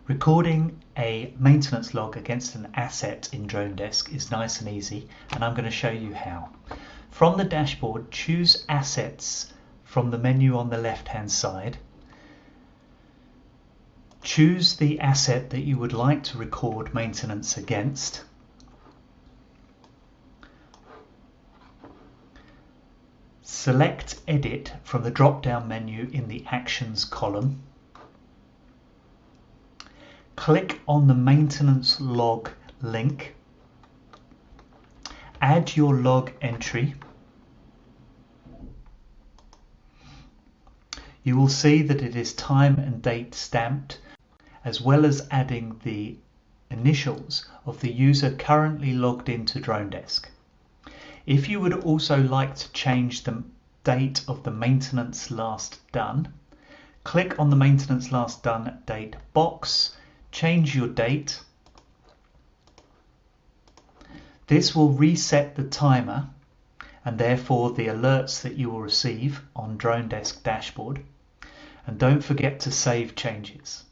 Recording a maintenance log against an asset in Dronedesk is nice and easy, and I'm going to show you how. From the dashboard, choose Assets from the menu on the left hand side. Choose the asset that you would like to record maintenance against. Select Edit from the drop-down menu in the Actions column. Click on the maintenance log link. Add your log entry. You will see that it is time and date stamped, as well as adding the initials of the user currently logged into Dronedesk. If you would also like to change the date of the maintenance last done, click on the maintenance last done date box, change your date. This will reset the timer and therefore the alerts that you will receive on Dronedesk dashboard. And don't forget to save changes.